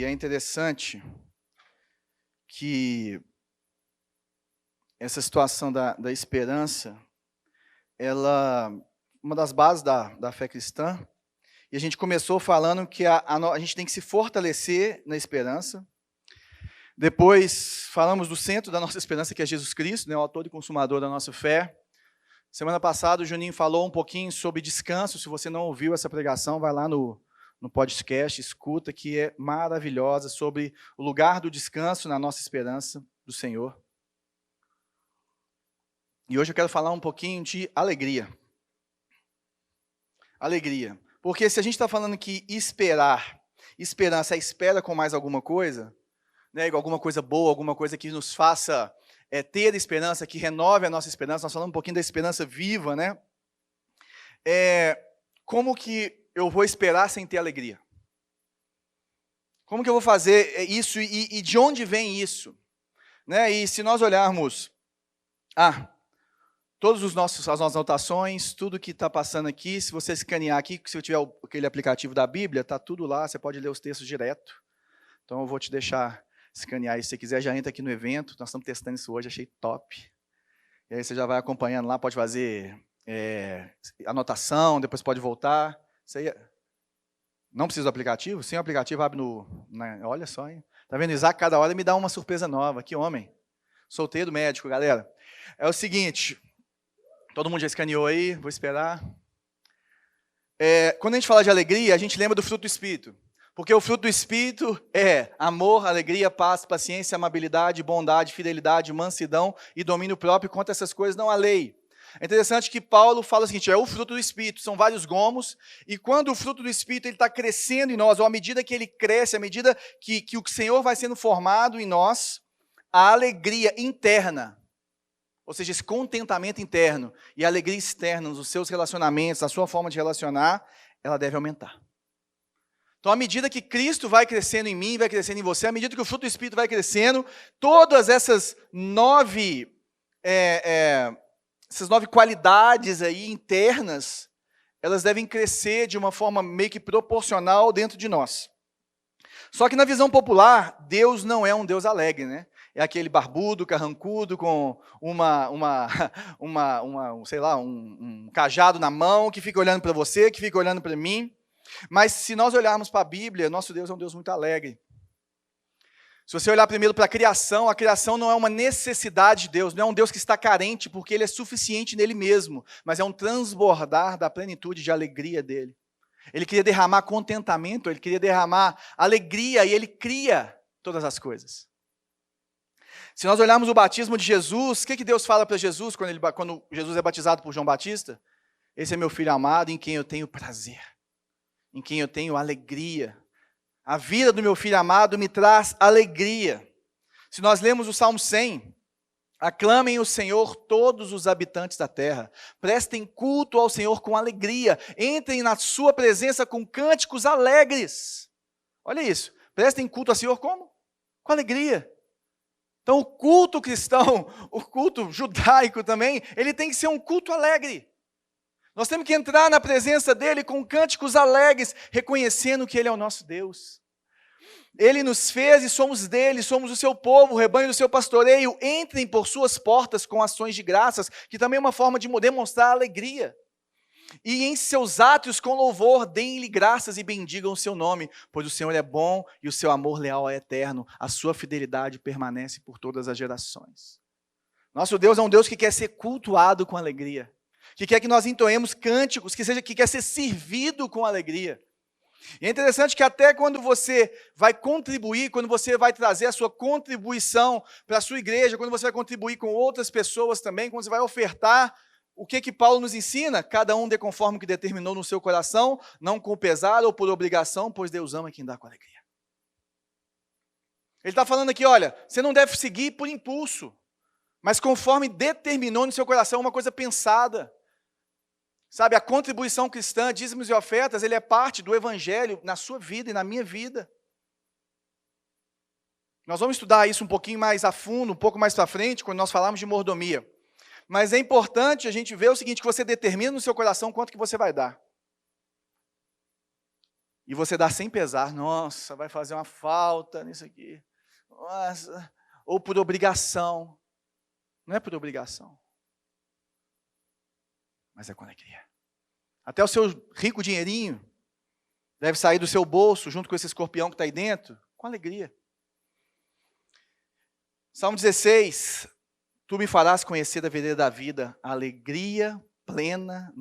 é interessante que essa situação da esperança, uma das bases da fé cristã, e a gente começou falando que a gente tem que se fortalecer na esperança. Depois falamos do centro da nossa esperança, que é Jesus Cristo, né, o autor e consumador da nossa fé. Semana passada o Juninho falou um pouquinho sobre descanso. Se você não ouviu essa pregação, vai lá no podcast, escuta, que é maravilhosa, sobre o lugar do descanso na nossa esperança do Senhor. E hoje eu quero falar um pouquinho de alegria. Alegria. Porque se a gente está falando que esperança é espera com mais alguma coisa, né, alguma coisa boa, alguma coisa que nos faça ter esperança, que renove a nossa esperança. Nós falamos um pouquinho da esperança viva, né? Como que eu vou esperar sem ter alegria? Como que eu vou fazer isso e de onde vem isso? Né? E se nós olharmos todas as nossas anotações, tudo que está passando aqui, se você escanear aqui, se eu tiver aquele aplicativo da Bíblia, está tudo lá, você pode ler os textos direto. Então eu vou te deixar escanear isso. Se você quiser, já entra aqui no evento. Nós estamos testando isso hoje, achei top. E aí você já vai acompanhando lá, pode fazer anotação, depois pode voltar. Isso aí não precisa do aplicativo? Sem o aplicativo, abre olha só, hein? Tá vendo? Isaac, cada hora me dá uma surpresa nova. Que homem. Solteiro médico, galera. É o seguinte, todo mundo já escaneou aí, vou esperar. Quando a gente fala de alegria, a gente lembra do fruto do Espírito. Porque o fruto do Espírito é amor, alegria, paz, paciência, amabilidade, bondade, fidelidade, mansidão e domínio próprio. Contra essas coisas não há lei. É interessante que Paulo fala o seguinte, é o fruto do Espírito, são vários gomos, e quando o fruto do Espírito está crescendo em nós, ou à medida que ele cresce, à medida que o Senhor vai sendo formado em nós, a alegria interna, ou seja, esse contentamento interno e a alegria externa nos seus relacionamentos, na sua forma de relacionar, ela deve aumentar. Então, à medida que Cristo vai crescendo em mim, vai crescendo em você, à medida que o fruto do Espírito vai crescendo, todas essas nove qualidades aí internas, elas devem crescer de uma forma meio que proporcional dentro de nós. Só que na visão popular, Deus não é um Deus alegre, né? É aquele barbudo, carrancudo, com um cajado na mão, que fica olhando para você, que fica olhando para mim. Mas se nós olharmos para a Bíblia, nosso Deus é um Deus muito alegre. Se você olhar primeiro para a criação não é uma necessidade de Deus, não é um Deus que está carente, porque Ele é suficiente nele mesmo, mas é um transbordar da plenitude de alegria dele. Ele queria derramar contentamento, Ele queria derramar alegria, e Ele cria todas as coisas. Se nós olharmos o batismo de Jesus, o que Deus fala para Jesus quando Jesus é batizado por João Batista? Esse é meu filho amado, em quem eu tenho prazer, em quem eu tenho alegria. A vida do meu filho amado me traz alegria. Se nós lemos o Salmo 100, aclamem o Senhor todos os habitantes da terra, prestem culto ao Senhor com alegria, entrem na sua presença com cânticos alegres. Olha isso, prestem culto ao Senhor como? Com alegria. Então o culto cristão, o culto judaico também, ele tem que ser um culto alegre. Nós temos que entrar na presença dele com cânticos alegres, reconhecendo que ele é o nosso Deus. Ele nos fez e somos dele, somos o seu povo, o rebanho do seu pastoreio. Entrem por suas portas com ações de graças, que também é uma forma de demonstrar alegria. E em seus átrios com louvor, deem-lhe graças e bendigam o seu nome, pois o Senhor é bom e o seu amor leal é eterno, a sua fidelidade permanece por todas as gerações. Nosso Deus é um Deus que quer ser cultuado com alegria, que quer que nós entoemos cânticos, que quer ser servido com alegria. E é interessante que até quando você vai contribuir, quando você vai trazer a sua contribuição para a sua igreja, quando você vai contribuir com outras pessoas também, quando você vai ofertar, o que Paulo nos ensina? Cada um dê conforme o que determinou no seu coração, não com pesar ou por obrigação, pois Deus ama quem dá com alegria. Ele está falando aqui, olha, você não deve seguir por impulso, mas conforme determinou no seu coração, uma coisa pensada. Sabe, a contribuição cristã, dízimos e ofertas, ele é parte do evangelho na sua vida e na minha vida. Nós vamos estudar isso um pouquinho mais a fundo, um pouco mais para frente, quando nós falarmos de mordomia. Mas é importante a gente ver o seguinte, que você determina no seu coração quanto que você vai dar. e você dá sem pesar, nossa, vai fazer uma falta nisso aqui, nossa, ou por obrigação. Não é por obrigação, mas é com alegria. Até o seu rico dinheirinho deve sair do seu bolso, junto com esse escorpião que está aí dentro, com alegria. Salmo 16, tu me farás conhecer da vereda da vida, a alegria plena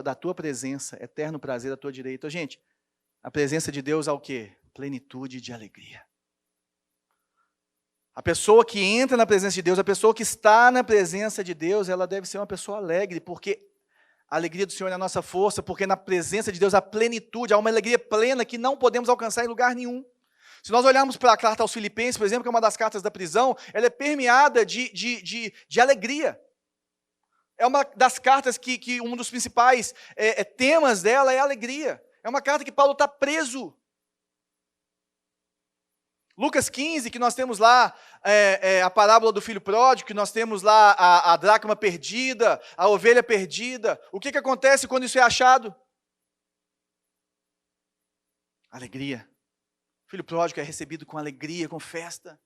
da tua presença, eterno prazer à tua direita. Gente, a presença de Deus é o quê? Plenitude de alegria. A pessoa que entra na presença de Deus, a pessoa que está na presença de Deus, ela deve ser uma pessoa alegre, porque a alegria do Senhor é a nossa força, porque na presença de Deus há plenitude, há uma alegria plena que não podemos alcançar em lugar nenhum. Se nós olharmos para a carta aos Filipenses, por exemplo, que é uma das cartas da prisão, ela é permeada de alegria. É uma das cartas que um dos principais temas dela é a alegria. É uma carta que Paulo está preso. Lucas 15, que nós temos lá a parábola do filho pródigo, que nós temos lá a dracma perdida, a ovelha perdida. O que acontece quando isso é achado? Alegria. O filho pródigo é recebido com alegria, com festa.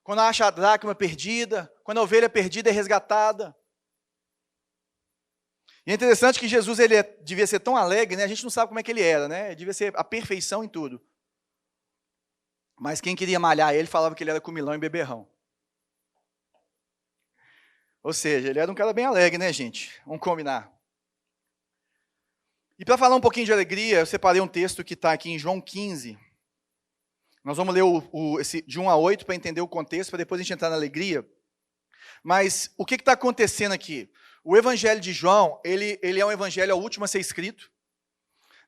Quando acha a dracma perdida, quando a ovelha perdida é resgatada. E é interessante que Jesus ele devia ser tão alegre, né? A gente não sabe como é que ele era, né? Ele devia ser a perfeição em tudo. Mas quem queria malhar ele falava que ele era comilão e beberrão. Ou seja, ele era um cara bem alegre, né, gente? Vamos combinar. E para falar um pouquinho de alegria, eu separei um texto que está aqui em João 15. Nós vamos ler esse de 1 a 8 para entender o contexto, para depois a gente entrar na alegria. Mas o que está acontecendo aqui? O evangelho de João, ele é um evangelho ao último a ser escrito.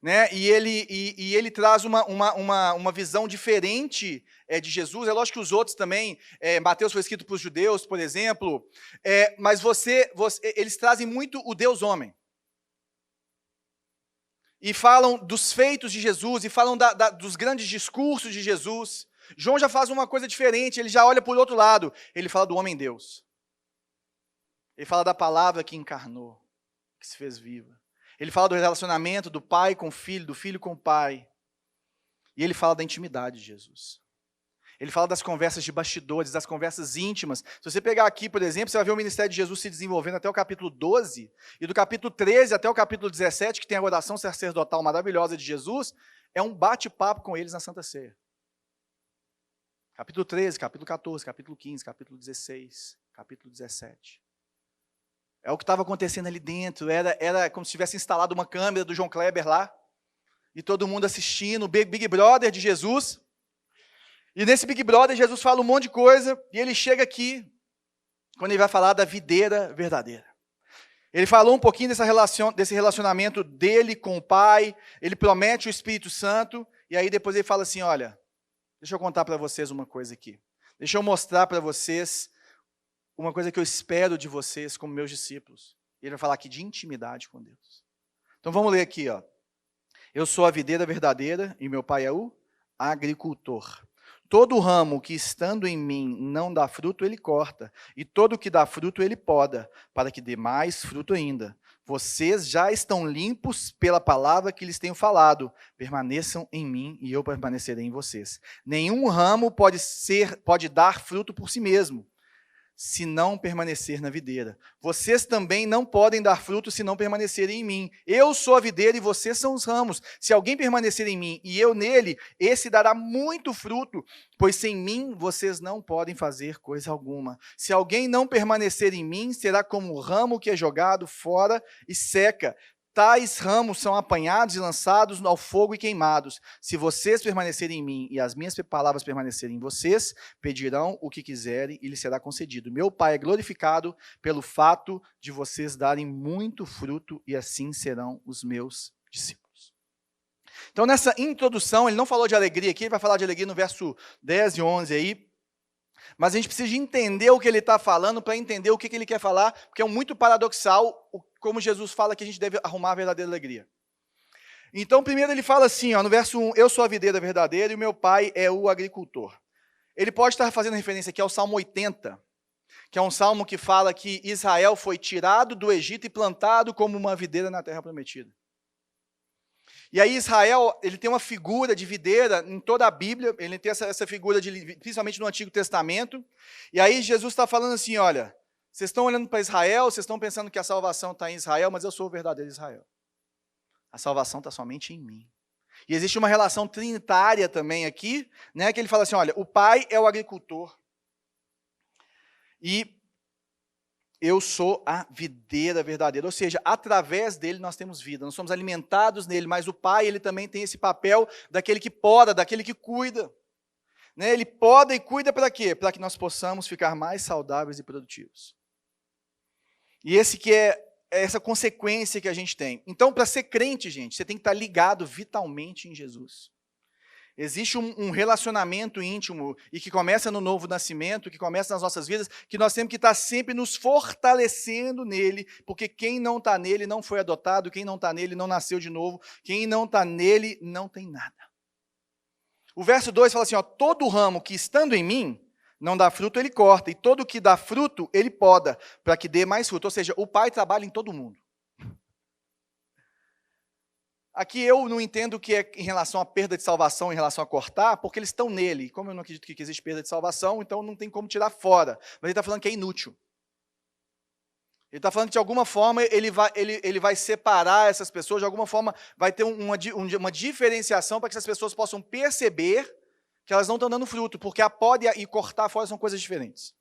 Né? E ele traz uma visão diferente de Jesus. É lógico que os outros também, Mateus foi escrito para os judeus, por exemplo, mas eles trazem muito o Deus homem. E falam dos feitos de Jesus, e falam dos grandes discursos de Jesus. João já faz uma coisa diferente, ele já olha por outro lado, ele fala do homem Deus. Ele fala da palavra que encarnou, que se fez viva. Ele fala do relacionamento do pai com o filho, do filho com o pai. E ele fala da intimidade de Jesus. Ele fala das conversas de bastidores, das conversas íntimas. Se você pegar aqui, por exemplo, você vai ver o ministério de Jesus se desenvolvendo até o capítulo 12, e do capítulo 13 até o capítulo 17, que tem a oração sacerdotal maravilhosa de Jesus, é um bate-papo com eles na Santa Ceia. Capítulo 13, capítulo 14, capítulo 15, capítulo 16, capítulo 17. É o que estava acontecendo ali dentro, era como se tivesse instalado uma câmera do João Kleber lá, e todo mundo assistindo, o Big Brother de Jesus. E nesse Big Brother, Jesus fala um monte de coisa, e ele chega aqui, quando ele vai falar da videira verdadeira. Ele falou um pouquinho desse relacionamento dele com o Pai, ele promete o Espírito Santo, e aí depois ele fala assim, olha, deixa eu contar para vocês uma coisa aqui. Deixa eu mostrar para vocês uma coisa que eu espero de vocês como meus discípulos. Ele vai falar aqui de intimidade com Deus. Então vamos ler aqui, ó. Eu sou a videira verdadeira e meu pai é o agricultor. Todo ramo que estando em mim não dá fruto, ele corta. E todo que dá fruto, ele poda, para que dê mais fruto ainda. Vocês já estão limpos pela palavra que lhes tenho falado. Permaneçam em mim e eu permanecerei em vocês. Nenhum ramo pode dar fruto por si mesmo, se não permanecer na videira. Vocês também não podem dar fruto se não permanecerem em mim. Eu sou a videira e vocês são os ramos. Se alguém permanecer em mim e eu nele, esse dará muito fruto, pois sem mim vocês não podem fazer coisa alguma. Se alguém não permanecer em mim, será como o ramo que é jogado fora e seca. Tais ramos são apanhados e lançados ao fogo e queimados. Se vocês permanecerem em mim e as minhas palavras permanecerem em vocês, pedirão o que quiserem e lhes será concedido. Meu Pai é glorificado pelo fato de vocês darem muito fruto e assim serão os meus discípulos. Então, nessa introdução, ele não falou de alegria aqui, ele vai falar de alegria no verso 10 e 11 aí. Mas a gente precisa de entender o que ele está falando para entender o que ele quer falar, porque é muito paradoxal como Jesus fala que a gente deve arrumar a verdadeira alegria. Então, primeiro ele fala assim, ó, no verso 1, eu sou a videira verdadeira e o meu pai é o agricultor. Ele pode estar fazendo referência aqui ao Salmo 80, que é um salmo que fala que Israel foi tirado do Egito e plantado como uma videira na terra prometida. E aí Israel, ele tem uma figura de videira em toda a Bíblia, ele tem essa figura, principalmente no Antigo Testamento. E aí Jesus está falando assim, olha, vocês estão olhando para Israel, vocês estão pensando que a salvação está em Israel, mas eu sou o verdadeiro Israel. A salvação está somente em mim. E existe uma relação trinitária também aqui, né, que ele fala assim, olha, o pai é o agricultor. E eu sou a videira verdadeira, ou seja, através dele nós temos vida, nós somos alimentados nele, mas o pai, ele também tem esse papel daquele que poda, daquele que cuida. Né? Ele poda e cuida para quê? Para que nós possamos ficar mais saudáveis e produtivos. E esse que é essa consequência que a gente tem. Então, para ser crente, gente, você tem que estar ligado vitalmente em Jesus. Existe um relacionamento íntimo e que começa no novo nascimento, que começa nas nossas vidas, que nós temos que estar sempre nos fortalecendo nele, porque quem não está nele não foi adotado, quem não está nele não nasceu de novo, quem não está nele não tem nada. O verso 2 fala assim, ó, todo ramo que estando em mim não dá fruto, ele corta, e todo que dá fruto, ele poda, para que dê mais fruto. Ou seja, o Pai trabalha em todo mundo. Aqui eu não entendo o que é em relação à perda de salvação, em relação a cortar, porque eles estão nele. Como eu não acredito que existe perda de salvação, então não tem como tirar fora. Mas ele está falando que é inútil. Ele está falando que de alguma forma ele vai separar essas pessoas, de alguma forma vai ter uma diferenciação para que essas pessoas possam perceber que elas não estão dando fruto, porque a poda e cortar fora são coisas diferentes.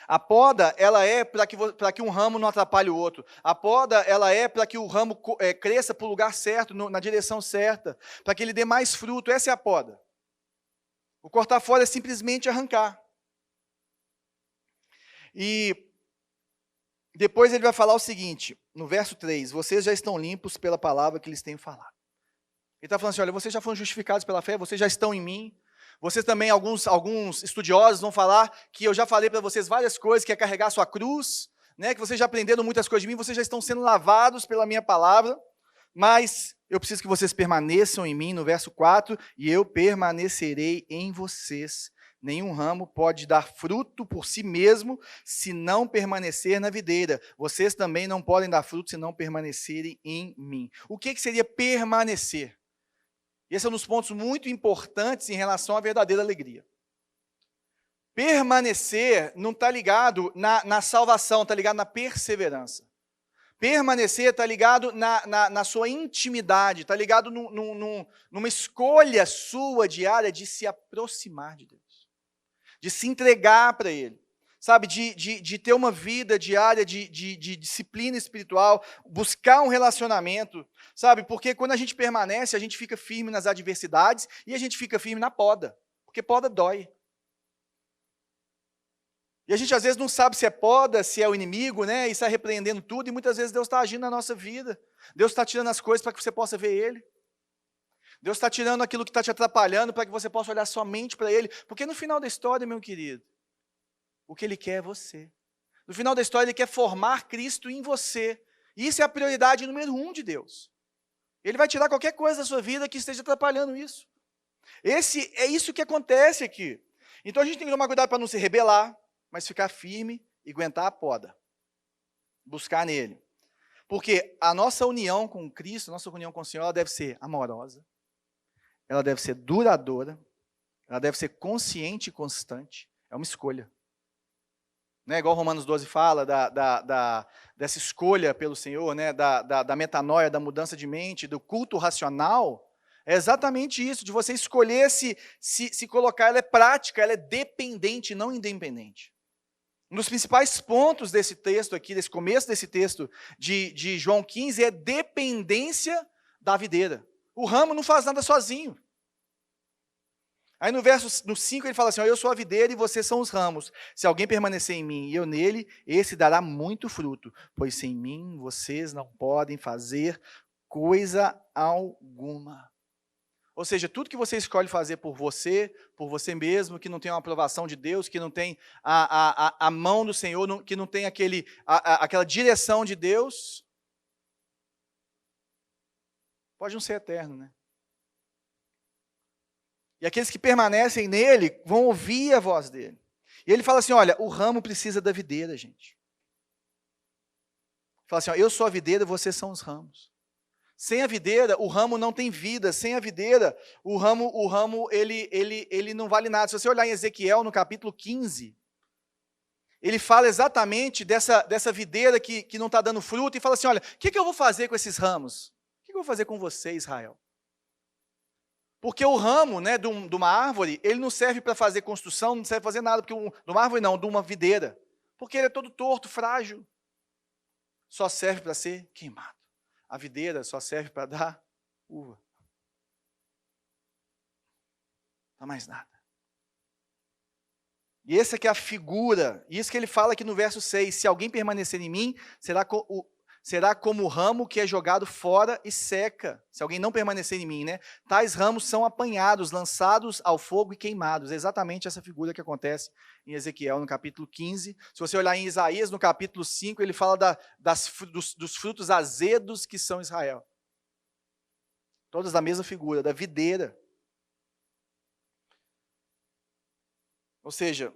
A poda, ela é para que um ramo não atrapalhe o outro. A poda, ela é para que o ramo cresça para o lugar certo, na direção certa, para que ele dê mais fruto. Essa é a poda. O cortar fora é simplesmente arrancar. E depois ele vai falar o seguinte, no verso 3, vocês já estão limpos pela palavra que lhes tenho falado. Ele está falando assim, olha, vocês já foram justificados pela fé, vocês já estão em mim. Vocês também, alguns estudiosos vão falar que eu já falei para vocês várias coisas, que é carregar a sua cruz, né, que vocês já aprenderam muitas coisas de mim, vocês já estão sendo lavados pela minha palavra, mas eu preciso que vocês permaneçam em mim, no verso 4, e eu permanecerei em vocês. Nenhum ramo pode dar fruto por si mesmo, se não permanecer na videira. Vocês também não podem dar fruto, se não permanecerem em mim. O que seria permanecer? Esse é um dos pontos muito importantes em relação à verdadeira alegria. Permanecer não está ligado na salvação, está ligado na perseverança. Permanecer está ligado na sua intimidade, está ligado numa escolha sua diária de se aproximar de Deus, de se entregar para Ele, sabe, de ter uma vida diária de disciplina espiritual, buscar um relacionamento, sabe, porque quando a gente permanece, a gente fica firme nas adversidades e a gente fica firme na poda, porque poda dói. E a gente às vezes não sabe se é poda, se é o inimigo, né, e está repreendendo tudo, e muitas vezes Deus está agindo na nossa vida, Deus está tirando as coisas para que você possa ver Ele. Deus está tirando aquilo que está te atrapalhando para que você possa olhar somente para Ele, porque no final da história, meu querido, o que Ele quer é você. No final da história, Ele quer formar Cristo em você. E isso é a prioridade número 1 de Deus. Ele vai tirar qualquer coisa da sua vida que esteja atrapalhando isso. É isso que acontece aqui. Então a gente tem que tomar cuidado para não se rebelar, mas ficar firme e aguentar a poda. Buscar nele. Porque a nossa união com Cristo, a nossa união com o Senhor, ela deve ser amorosa, ela deve ser duradoura, ela deve ser consciente e constante. É uma escolha. Né, igual Romanos 12 fala dessa escolha pelo Senhor, né, da metanoia, da mudança de mente, do culto racional, é exatamente isso, de você escolher se colocar, ela é prática, ela é dependente, não independente. Um dos principais pontos desse texto aqui, desse começo desse texto de João 15, é dependência da videira. O ramo não faz nada sozinho. Aí no 5 ele fala assim, ó, eu sou a videira e vocês são os ramos. Se alguém permanecer em mim e eu nele, esse dará muito fruto, pois sem mim vocês não podem fazer coisa alguma. Ou seja, tudo que você escolhe fazer por você mesmo, que não tem uma aprovação de Deus, que não tem a mão do Senhor, que não tem aquela direção de Deus, pode não ser eterno, né? E aqueles que permanecem nele vão ouvir a voz dele. E ele fala assim, olha, o ramo precisa da videira, gente. Ele fala assim, ó, eu sou a videira, vocês são os ramos. Sem a videira, o ramo não tem vida. Sem a videira, o ramo ele não vale nada. Se você olhar em Ezequiel, no capítulo 15, ele fala exatamente dessa videira que não está dando fruto e fala assim, olha, o que eu vou fazer com esses ramos? O que eu vou fazer com você, Israel? Porque o ramo, né, de uma árvore, ele não serve para fazer construção, não serve para fazer nada, porque de uma árvore não, de uma videira. Porque ele é todo torto, frágil. Só serve para ser queimado. A videira só serve para dar uva. Não mais nada. E essa que é a figura, isso que ele fala aqui no verso 6, se alguém permanecer em mim, será como o ramo que é jogado fora e seca. Se alguém não permanecer em mim, né? Tais ramos são apanhados, lançados ao fogo e queimados. É exatamente essa figura que acontece em Ezequiel, no capítulo 15. Se você olhar em Isaías, no capítulo 5, ele fala dos frutos azedos que são Israel. Todas da mesma figura, da videira. Ou seja,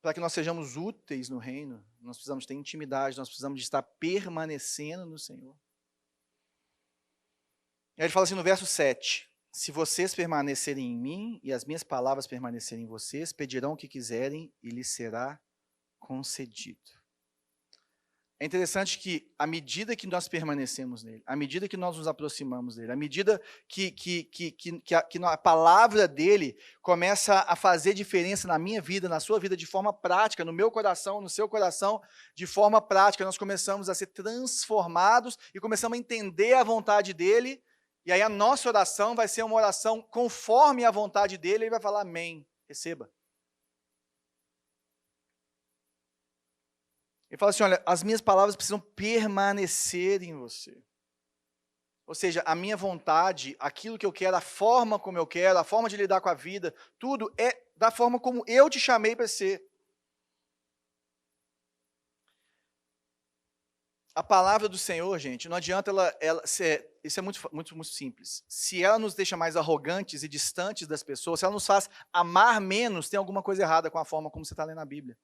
para que nós sejamos úteis no reino, nós precisamos ter intimidade, nós precisamos de estar permanecendo no Senhor. E aí ele fala assim no verso 7, se vocês permanecerem em mim e as minhas palavras permanecerem em vocês, pedirão o que quiserem e lhes será concedido. É interessante que, à medida que nós permanecemos nele, à medida que nós nos aproximamos dele, à medida que a palavra dele começa a fazer diferença na minha vida, na sua vida, de forma prática, no meu coração, no seu coração, de forma prática, nós começamos a ser transformados e começamos a entender a vontade dele, e aí a nossa oração vai ser uma oração conforme a vontade dele, ele vai falar amém, receba. Ele fala assim, olha, as minhas palavras precisam permanecer em você. Ou seja, a minha vontade, aquilo que eu quero, a forma como eu quero, a forma de lidar com a vida, tudo é da forma como eu te chamei para ser. A palavra do Senhor, gente, não adianta isso é muito simples. Se ela nos deixa mais arrogantes e distantes das pessoas, se ela nos faz amar menos, tem alguma coisa errada com a forma como você está lendo a Bíblia.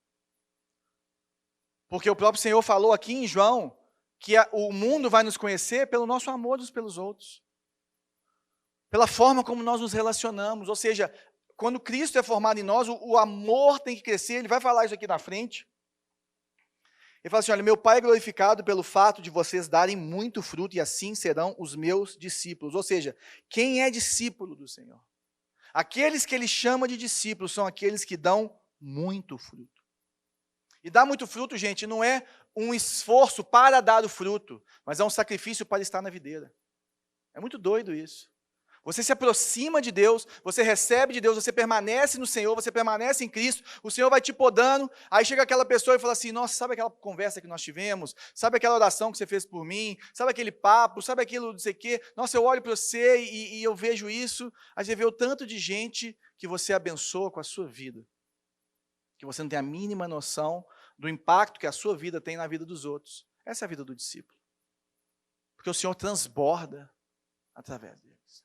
Porque o próprio Senhor falou aqui em João que o mundo vai nos conhecer pelo nosso amor uns pelos outros. Pela forma como nós nos relacionamos. Ou seja, quando Cristo é formado em nós, o amor tem que crescer. Ele vai falar isso aqui na frente. Ele fala assim, olha, meu Pai é glorificado pelo fato de vocês darem muito fruto e assim serão os meus discípulos. Ou seja, quem é discípulo do Senhor? Aqueles que ele chama de discípulos são aqueles que dão muito fruto. E dar muito fruto, gente, não é um esforço para dar o fruto, mas é um sacrifício para estar na videira. É muito doido isso. Você se aproxima de Deus, você recebe de Deus, você permanece no Senhor, você permanece em Cristo, o Senhor vai te podando, aí chega aquela pessoa e fala assim, nossa, sabe aquela conversa que nós tivemos? Sabe aquela oração que você fez por mim? Sabe aquele papo? Sabe aquilo, não sei o quê? Nossa, eu olho para você e eu vejo isso, aí você vê o tanto de gente que você abençoa com a sua vida, que você não tem a mínima noção do impacto que a sua vida tem na vida dos outros. Essa é a vida do discípulo. Porque o Senhor transborda através deles.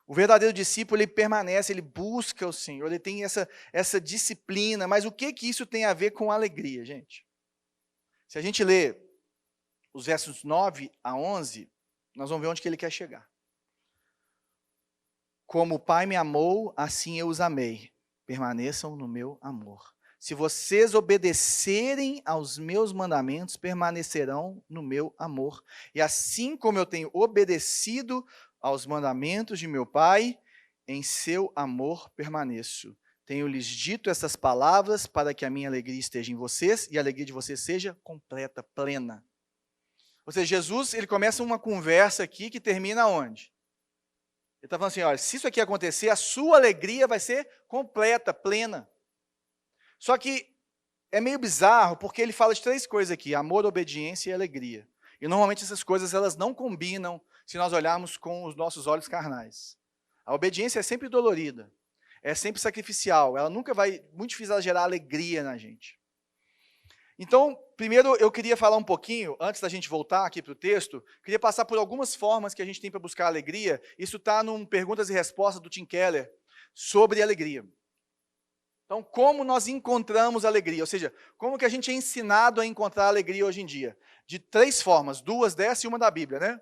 O verdadeiro discípulo, ele permanece, ele busca o Senhor, ele tem essa disciplina, mas o que isso tem a ver com alegria, gente? Se a gente ler os versos 9 a 11, nós vamos ver onde que ele quer chegar. Como o Pai me amou, assim eu os amei. Permaneçam no meu amor. Se vocês obedecerem aos meus mandamentos, permanecerão no meu amor. E assim como eu tenho obedecido aos mandamentos de meu Pai, em seu amor permaneço. Tenho-lhes dito essas palavras para que a minha alegria esteja em vocês e a alegria de vocês seja completa, plena. Ou seja, Jesus, ele começa uma conversa aqui que termina onde? Ele está falando assim, olha, se isso aqui acontecer, a sua alegria vai ser completa, plena. Só que é meio bizarro, porque ele fala de 3 coisas aqui, amor, obediência e alegria. E normalmente essas coisas elas não combinam se nós olharmos com os nossos olhos carnais. A obediência é sempre dolorida, é sempre sacrificial, ela nunca vai, muito difícil ela gerar alegria na gente. Então, primeiro eu queria falar um pouquinho, antes da gente voltar aqui para o texto, queria passar por algumas formas que a gente tem para buscar alegria. Isso está num Perguntas e Respostas do Tim Keller, sobre alegria. Então, como nós encontramos alegria? Ou seja, como que a gente é ensinado a encontrar alegria hoje em dia? De 3 formas, 2 dessa e uma da Bíblia, né?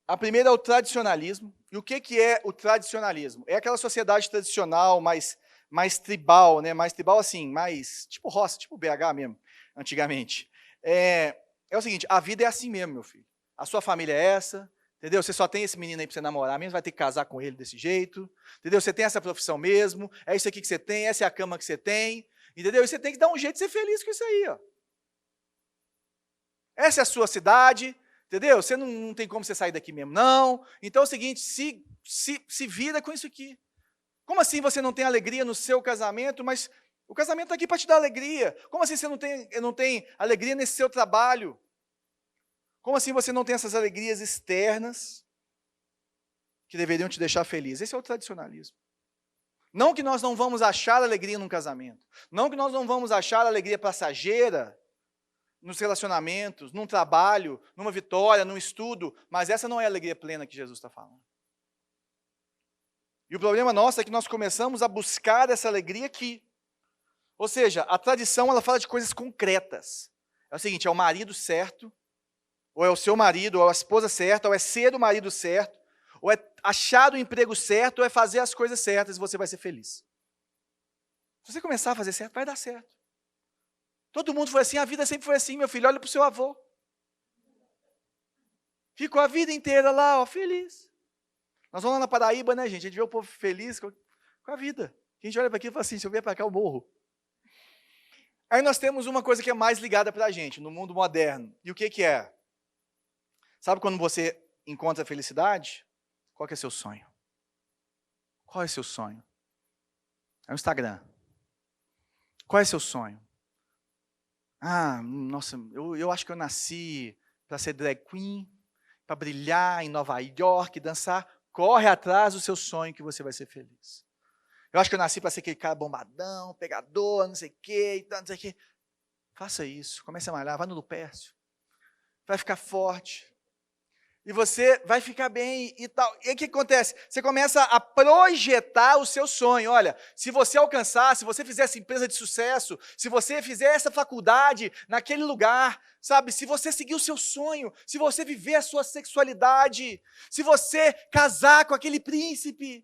A primeira é o tradicionalismo. E o que é o tradicionalismo? É aquela sociedade tradicional, mais tribal, né? Mais tribal assim, mais tipo roça, tipo BH mesmo, antigamente. É o seguinte, a vida é assim mesmo, meu filho. A sua família é essa, entendeu? Você só tem esse menino aí para você namorar mesmo, vai ter que casar com ele desse jeito, entendeu? Você tem essa profissão mesmo, é isso aqui que você tem, essa é a cama que você tem, entendeu? E você tem que dar um jeito de ser feliz com isso aí, ó. Essa é a sua cidade, entendeu? Você não tem como você sair daqui mesmo, não. Então é o seguinte, se vira com isso aqui. Como assim você não tem alegria no seu casamento, mas o casamento está aqui para te dar alegria? Como assim você não tem alegria nesse seu trabalho? Como assim você não tem essas alegrias externas que deveriam te deixar feliz? Esse é o tradicionalismo. Não que nós não vamos achar alegria num casamento. Não que nós não vamos achar alegria passageira nos relacionamentos, num trabalho, numa vitória, num estudo, mas essa não é a alegria plena que Jesus está falando. E o problema nosso é que nós começamos a buscar essa alegria aqui. Ou seja, a tradição ela fala de coisas concretas. É o seguinte, é o marido certo, ou é o seu marido, ou é a esposa certa, ou é ser o marido certo, ou é achar o emprego certo, ou é fazer as coisas certas e você vai ser feliz. Se você começar a fazer certo, vai dar certo. Todo mundo foi assim, a vida sempre foi assim, meu filho, olha para o seu avô. Ficou a vida inteira lá, ó, feliz. Nós vamos lá na Paraíba, né, gente? A gente vê o povo feliz com a vida. A gente olha para aquilo e fala assim, se eu vier para cá, eu morro. Aí nós temos uma coisa que é mais ligada para a gente, no mundo moderno. E o que é? Sabe quando você encontra a felicidade? Qual que é seu sonho? Qual é seu sonho? É o Instagram. Qual é seu sonho? Ah, nossa, eu acho que eu nasci para ser drag queen, para brilhar em Nova York, dançar. Corre atrás do seu sonho que você vai ser feliz. Eu acho que eu nasci para ser aquele cara bombadão, pegador, não sei o quê, e tal, não sei o quê. Faça isso, comece a malhar, vai no Lupércio. Vai ficar forte. E você vai ficar bem e tal. E aí o que acontece? Você começa a projetar o seu sonho. Olha, se você alcançar, se você fizer essa empresa de sucesso, se você fizer essa faculdade naquele lugar, sabe? Se você seguir o seu sonho, se você viver a sua sexualidade, se você casar com aquele príncipe.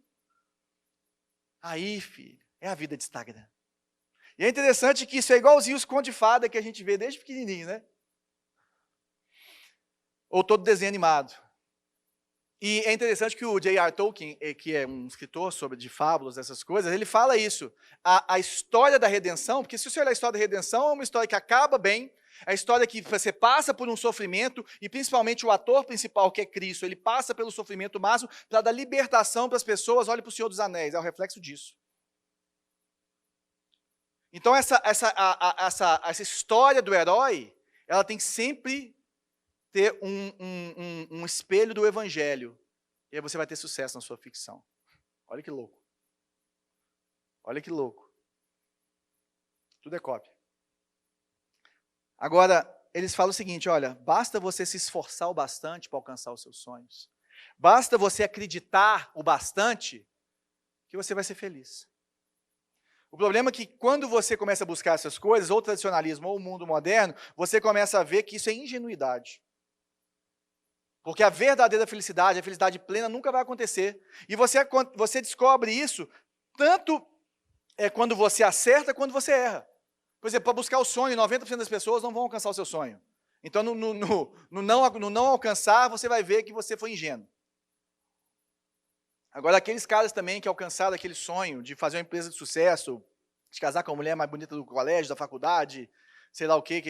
Aí, filho, é a vida de Instagram. E é interessante que isso é igualzinho os contos de fada que a gente vê desde pequenininho, né? Ou todo desenho animado. E é interessante que o J.R. Tolkien, que é um escritor de fábulas, essas coisas, ele fala isso. A história da redenção, porque se você olhar a história da redenção, é uma história que acaba bem, é a história que você passa por um sofrimento, e principalmente o ator principal, que é Cristo, ele passa pelo sofrimento máximo para dar libertação para as pessoas. Olhe para o Senhor dos Anéis, é o reflexo disso. Então essa história do herói, ela tem que sempre ter um espelho do evangelho. E aí você vai ter sucesso na sua ficção. Olha que louco. Olha que louco. Tudo é cópia. Agora, eles falam o seguinte, olha, basta você se esforçar o bastante para alcançar os seus sonhos. Basta você acreditar o bastante que você vai ser feliz. O problema é que quando você começa a buscar essas coisas, ou o tradicionalismo ou o mundo moderno, você começa a ver que isso é ingenuidade. Porque a verdadeira felicidade, a felicidade plena nunca vai acontecer. E você descobre isso tanto quando você acerta, quando você erra. Por exemplo, para buscar o sonho, 90% das pessoas não vão alcançar o seu sonho. Então, no não alcançar, você vai ver que você foi ingênuo. Agora, aqueles caras também que alcançaram aquele sonho de fazer uma empresa de sucesso, de casar com a mulher mais bonita do colégio, da faculdade, sei lá o que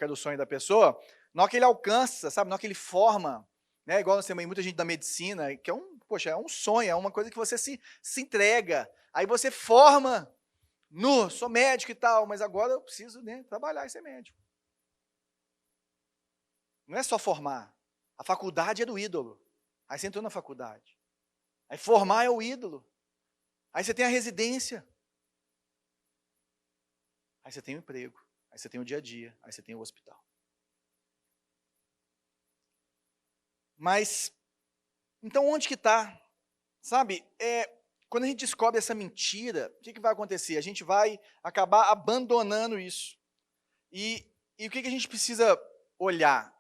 era o sonho da pessoa, na hora que ele alcança, sabe, na hora que ele forma, né, igual nós temos muita gente da medicina, que é um sonho, é uma coisa que você se entrega. Aí você forma, sou médico e tal, mas agora eu preciso, né, trabalhar e ser médico. Não é só formar. A faculdade é do ídolo. Aí você entrou na faculdade. Aí formar é o ídolo. Aí você tem a residência. Aí você tem o emprego. Aí você tem o dia a dia. Aí você tem o hospital. Mas, então onde que está? Sabe, quando a gente descobre essa mentira, o que vai acontecer? A gente vai acabar abandonando isso. E o que a gente precisa olhar?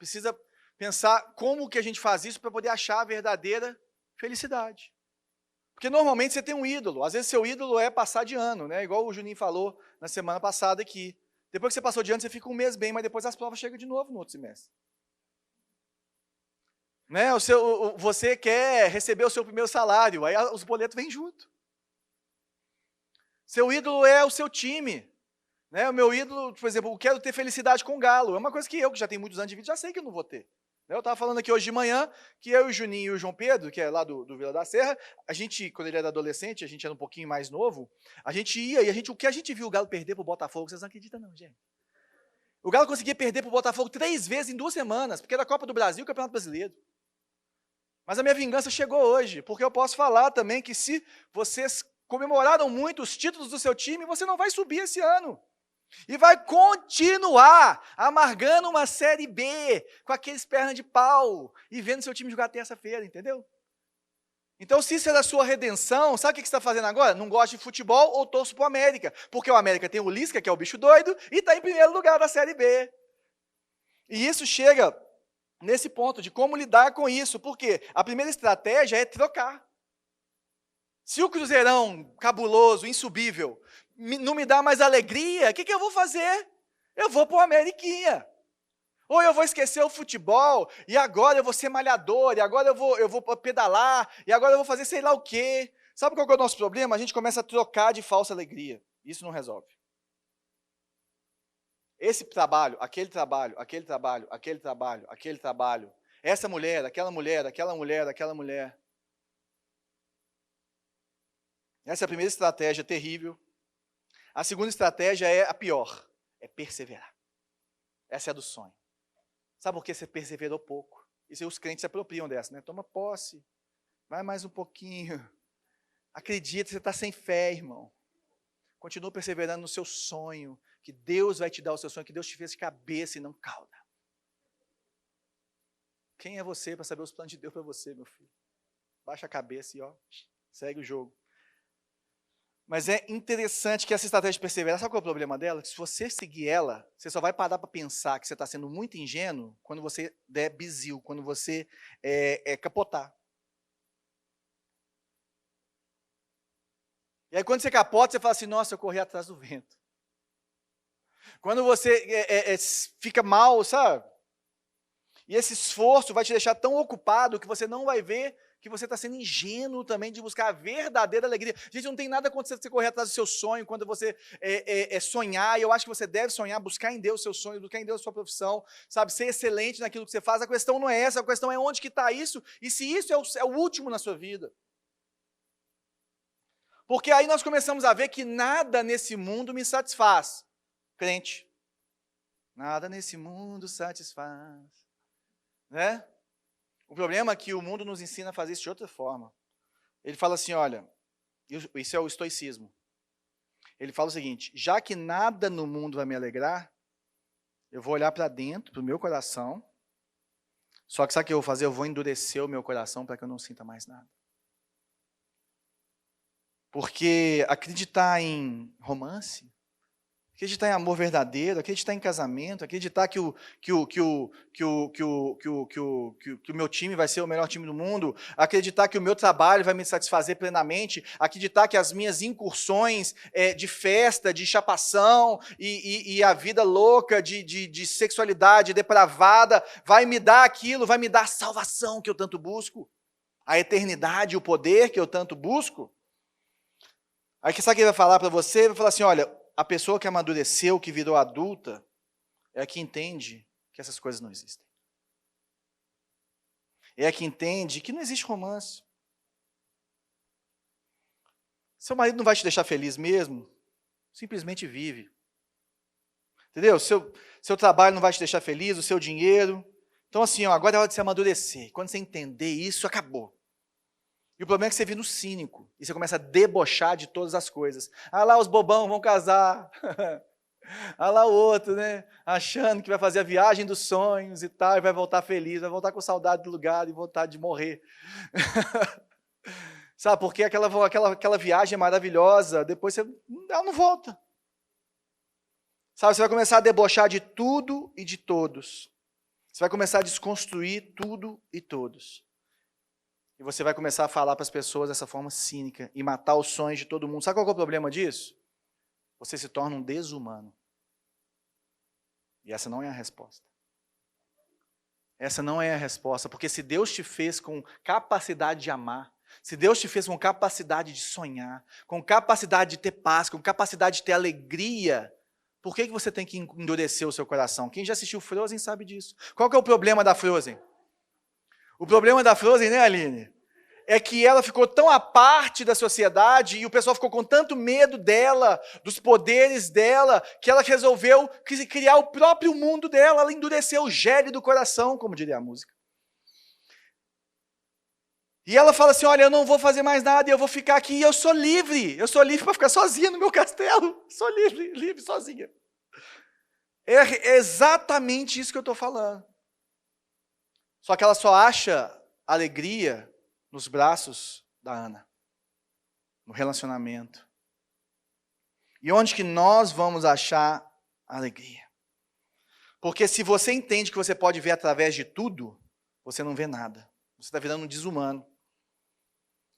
pensar como que a gente faz isso para poder achar a verdadeira felicidade. Porque normalmente você tem um ídolo, às vezes seu ídolo é passar de ano, né? Igual o Juninho falou na semana passada aqui. Depois que você passou de ano, você fica um mês bem, mas depois as provas chegam de novo no outro semestre. Né? Você quer receber o seu primeiro salário, aí os boletos vêm junto. Seu ídolo é o seu time. Né? O meu ídolo, por exemplo, eu quero ter felicidade com o Galo. É uma coisa que já tenho muitos anos de vida, já sei que eu não vou ter. Eu estava falando aqui hoje de manhã que eu, o Juninho e o João Pedro, que é lá do Vila da Serra, a gente, quando ele era adolescente, a gente era um pouquinho mais novo, a gente ia e o que a gente viu o Galo perder para o Botafogo, vocês não acreditam não, gente. O Galo conseguia perder para o Botafogo 3 vezes em 2 semanas, porque era a Copa do Brasil e o Campeonato Brasileiro. Mas a minha vingança chegou hoje, porque eu posso falar também que se vocês comemoraram muito os títulos do seu time, você não vai subir esse ano. E vai continuar amargando uma Série B com aqueles pernas de pau e vendo seu time jogar terça-feira, entendeu? Então, se isso é da sua redenção, sabe o que você está fazendo agora? Não gosta de futebol ou torço para o América? Porque o América tem o Lisca, que é o bicho doido, e está em primeiro lugar da Série B. E isso chega nesse ponto de como lidar com isso, porque a primeira estratégia é trocar. Se o Cruzeirão cabuloso, insubível, não me dá mais alegria, o que eu vou fazer? Eu vou para o Ameriquinha. Ou eu vou esquecer o futebol, e agora eu vou ser malhador, e agora eu vou pedalar, e agora eu vou fazer sei lá o quê. Sabe qual que é o nosso problema? A gente começa a trocar de falsa alegria. Isso não resolve. Esse trabalho, aquele trabalho, aquele trabalho, aquele trabalho, aquele trabalho, essa mulher, aquela mulher, aquela mulher, aquela mulher. Essa é a primeira estratégia terrível. A segunda estratégia é a pior, é perseverar. Essa é a do sonho. Sabe por que você perseverou pouco? Isso aí os crentes se apropriam dessa, né? Toma posse, vai mais um pouquinho. Acredita, você está sem fé, irmão. Continua perseverando no seu sonho, que Deus vai te dar o seu sonho, que Deus te fez de cabeça e não cauda. Quem é você para saber os planos de Deus para você, meu filho? Baixa a cabeça e segue o jogo. Mas é interessante que essa estratégia de perseverar, sabe qual é o problema dela? Se você seguir ela, você só vai parar para pensar que você está sendo muito ingênuo quando você der bizil, quando você capotar. E aí quando você capota, você fala assim, nossa, eu corri atrás do vento. Quando você fica mal, sabe? E esse esforço vai te deixar tão ocupado que você não vai ver que você está sendo ingênuo também de buscar a verdadeira alegria. Gente, não tem nada contra você correr atrás do seu sonho, quando você sonhar, e eu acho que você deve sonhar, buscar em Deus o seu sonho, buscar em Deus a sua profissão, sabe, ser excelente naquilo que você faz. A questão não é essa, a questão é onde que está isso, e se isso é o último na sua vida. Porque aí nós começamos a ver que nada nesse mundo me satisfaz. Crente, nada nesse mundo satisfaz. Né? O problema é que o mundo nos ensina a fazer isso de outra forma. Ele fala assim, olha, isso é o estoicismo. Ele fala o seguinte, já que nada no mundo vai me alegrar, eu vou olhar para dentro, para o meu coração, só que sabe o que eu vou fazer? Eu vou endurecer o meu coração para que eu não sinta mais nada. Porque acreditar em romance, acreditar em amor verdadeiro, acreditar em casamento, acreditar que o meu time vai ser o melhor time do mundo, acreditar que o meu trabalho vai me satisfazer plenamente, acreditar que as minhas incursões de festa, de chapação e a vida louca de sexualidade depravada vai me dar aquilo, vai me dar a salvação que eu tanto busco, a eternidade, o poder que eu tanto busco. Aí sabe o que ele vai falar para você? Ele vai falar assim, olha, a pessoa que amadureceu, que virou adulta, é a que entende que essas coisas não existem. É a que entende que não existe romance. Seu marido não vai te deixar feliz mesmo? Simplesmente vive. Entendeu? Seu trabalho não vai te deixar feliz, o seu dinheiro. Então assim, agora é hora de se amadurecer. Quando você entender isso, acabou. E o problema é que você vira no cínico, e você começa a debochar de todas as coisas. Ah lá, os bobão vão casar. Ah lá o outro, né? Achando que vai fazer a viagem dos sonhos e tal, e vai voltar feliz, vai voltar com saudade do lugar e vontade de morrer. Sabe, porque aquela viagem é maravilhosa, depois ela não volta. Sabe, você vai começar a debochar de tudo e de todos. Você vai começar a desconstruir tudo e todos. E você vai começar a falar para as pessoas dessa forma cínica e matar os sonhos de todo mundo. Sabe qual é o problema disso? Você se torna um desumano. E essa não é a resposta. Essa não é a resposta, porque se Deus te fez com capacidade de amar, se Deus te fez com capacidade de sonhar, com capacidade de ter paz, com capacidade de ter alegria, por que você tem que endurecer o seu coração? Quem já assistiu Frozen sabe disso. Qual que é o problema da Frozen? O problema da Frozen, né, Aline? É que ela ficou tão à parte da sociedade e o pessoal ficou com tanto medo dela, dos poderes dela, que ela resolveu criar o próprio mundo dela. Ela endureceu o gelo do coração, como diria a música. E ela fala assim, olha, eu não vou fazer mais nada, eu vou ficar aqui e eu sou livre para ficar sozinha no meu castelo. Sou livre sozinha. É exatamente isso que eu estou falando. Só que ela só acha alegria nos braços da Ana, no relacionamento. E onde que nós vamos achar alegria? Porque se você entende que você pode ver através de tudo, você não vê nada. Você está virando um desumano.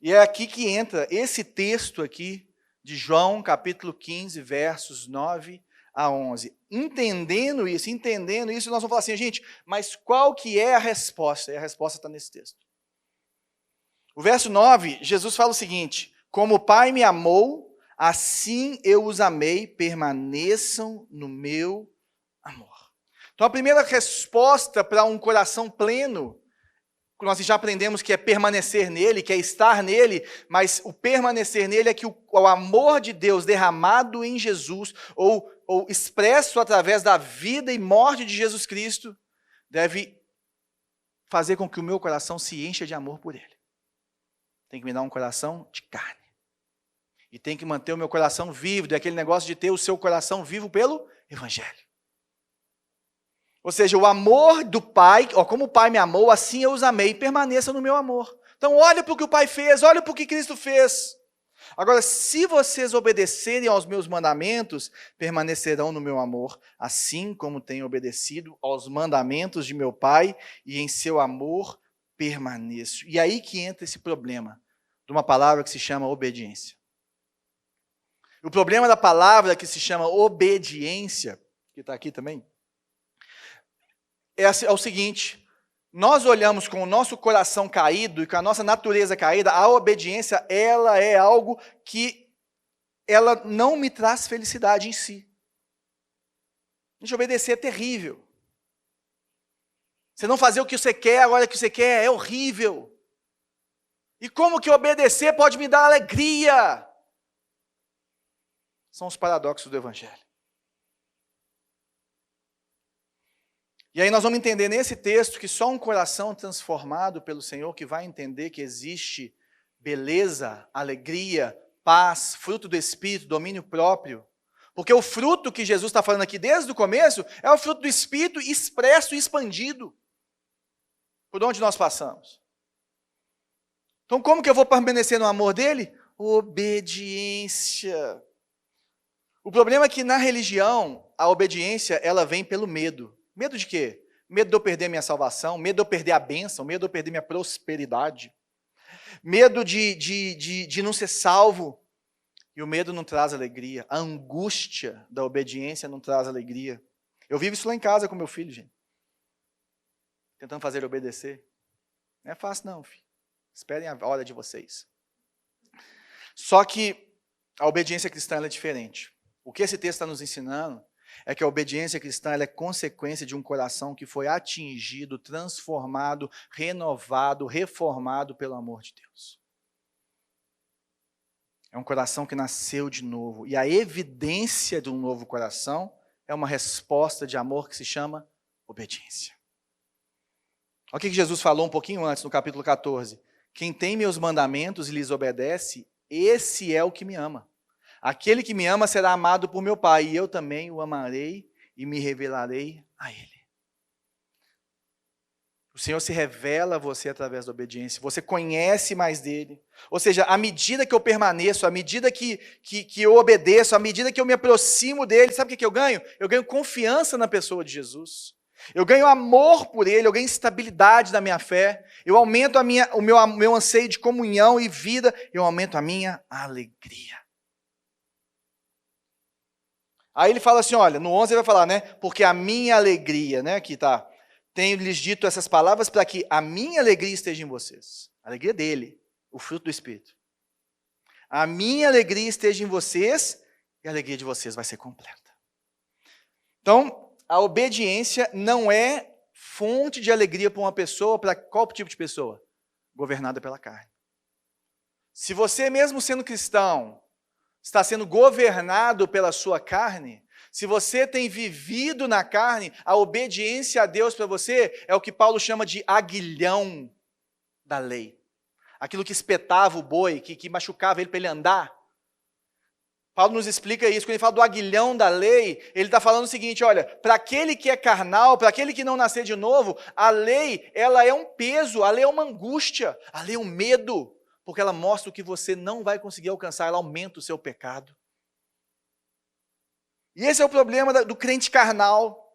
E é aqui que entra esse texto aqui de João, capítulo 15, versos 9 a 11. Entendendo isso, nós vamos falar assim, gente, mas qual que é a resposta? E a resposta está nesse texto. O verso 9, Jesus fala o seguinte, como o Pai me amou, assim eu os amei, permaneçam no meu amor. Então a primeira resposta para um coração pleno, nós já aprendemos que é permanecer nele, que é estar nele, mas o permanecer nele é que o amor de Deus derramado em Jesus, ou expresso através da vida e morte de Jesus Cristo, deve fazer com que o meu coração se encha de amor por ele. Tem que me dar um coração de carne. E tem que manter o meu coração vivo, daquele negócio de ter o seu coração vivo pelo Evangelho. Ou seja, o amor do Pai, como o Pai me amou, assim eu os amei, permaneça no meu amor. Então olha para o que o Pai fez, olha para o que Cristo fez. Agora, se vocês obedecerem aos meus mandamentos, permanecerão no meu amor, assim como tenho obedecido aos mandamentos de meu Pai, e em seu amor permaneço. E aí que entra esse problema de uma palavra que se chama obediência. O problema da palavra que se chama obediência, que está aqui também, é o seguinte, nós olhamos com o nosso coração caído e com a nossa natureza caída, a obediência, ela é algo que ela não me traz felicidade em si. Gente, obedecer é terrível. Você não fazer o que você quer, agora o que você quer, é horrível. E como que obedecer pode me dar alegria? São os paradoxos do Evangelho. E aí nós vamos entender nesse texto que só um coração transformado pelo Senhor que vai entender que existe beleza, alegria, paz, fruto do Espírito, domínio próprio. Porque o fruto que Jesus está falando aqui desde o começo é o fruto do Espírito expresso e expandido. Por onde nós passamos. Então como que eu vou permanecer no amor dele? Obediência. O problema é que na religião, a obediência, ela vem pelo medo. Medo de quê? Medo de eu perder minha salvação, medo de eu perder a bênção, medo de eu perder minha prosperidade. Medo de não ser salvo. E o medo não traz alegria. A angústia da obediência não traz alegria. Eu vivo isso lá em casa com meu filho, gente. Tentando fazer ele obedecer. Não é fácil não, filho. Esperem a hora de vocês. Só que a obediência cristã ela é diferente. O que esse texto está nos ensinando é que a obediência cristã ela é consequência de um coração que foi atingido, transformado, renovado, reformado pelo amor de Deus. É um coração que nasceu de novo. E a evidência de um novo coração é uma resposta de amor que se chama obediência. Olha o que Jesus falou um pouquinho antes, no capítulo 14. Quem tem meus mandamentos e lhes obedece, esse é o que me ama. Aquele que me ama será amado por meu Pai, e eu também o amarei e me revelarei a Ele. O Senhor se revela a você através da obediência, você conhece mais dele. Ou seja, à medida que eu permaneço, à medida que eu obedeço, à medida que eu me aproximo dele, sabe o que eu ganho? Eu ganho confiança na pessoa de Jesus. Eu ganho amor por Ele, eu ganho estabilidade da minha fé, eu aumento o meu anseio de comunhão e vida, eu aumento a minha alegria. Aí ele fala assim, olha, no 11 ele vai falar, né? Porque a minha alegria, né? Aqui tá. Tenho lhes dito essas palavras para que a minha alegria esteja em vocês. A alegria dele, o fruto do Espírito. A minha alegria esteja em vocês e a alegria de vocês vai ser completa. Então, a obediência não é fonte de alegria para uma pessoa, para qual tipo de pessoa? Governada pela carne. Se você, mesmo sendo cristão, está sendo governado pela sua carne, se você tem vivido na carne, a obediência a Deus para você é o que Paulo chama de aguilhão da lei. Aquilo que espetava o boi, que machucava ele para ele andar. Paulo nos explica isso, quando ele fala do aguilhão da lei, ele está falando o seguinte, olha, para aquele que é carnal, para aquele que não nascer de novo, a lei, ela é um peso, a lei é uma angústia, a lei é um medo, porque ela mostra o que você não vai conseguir alcançar, ela aumenta o seu pecado. E esse é o problema do crente carnal.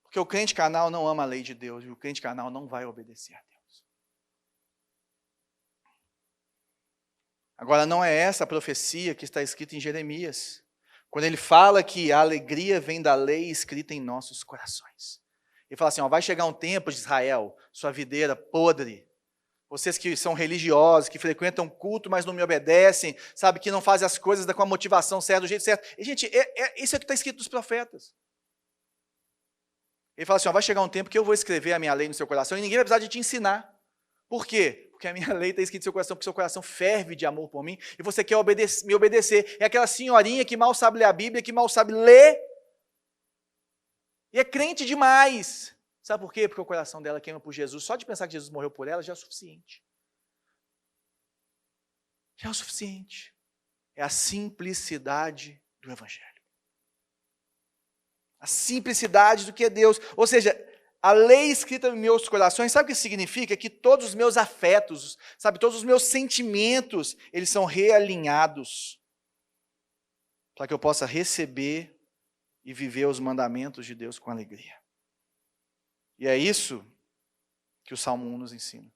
Porque o crente carnal não ama a lei de Deus, e o crente carnal não vai obedecer a Deus. Agora, não é essa a profecia que está escrita em Jeremias, quando ele fala que a alegria vem da lei escrita em nossos corações. Ele fala assim, ó, vai chegar um tempo de Israel, sua videira podre, vocês que são religiosos, que frequentam culto, mas não me obedecem, sabe, que não fazem as coisas com a motivação certa, do jeito certo. E, gente, isso é o que está escrito nos profetas. Ele fala assim, ó, vai chegar um tempo que eu vou escrever a minha lei no seu coração e ninguém vai precisar de te ensinar. Por quê? Porque a minha lei está escrita no seu coração, porque seu coração ferve de amor por mim, e você quer me obedecer. É aquela senhorinha que mal sabe ler a Bíblia, que mal sabe ler, e é crente demais. Sabe por quê? Porque o coração dela queima por Jesus. Só de pensar que Jesus morreu por ela já é o suficiente. Já é o suficiente. É a simplicidade do Evangelho. A simplicidade do que é Deus. Ou seja, a lei escrita em meus corações, sabe o que significa? Que todos os meus afetos, sabe, todos os meus sentimentos, eles são realinhados para que eu possa receber e viver os mandamentos de Deus com alegria. E é isso que o Salmo 1 nos ensina.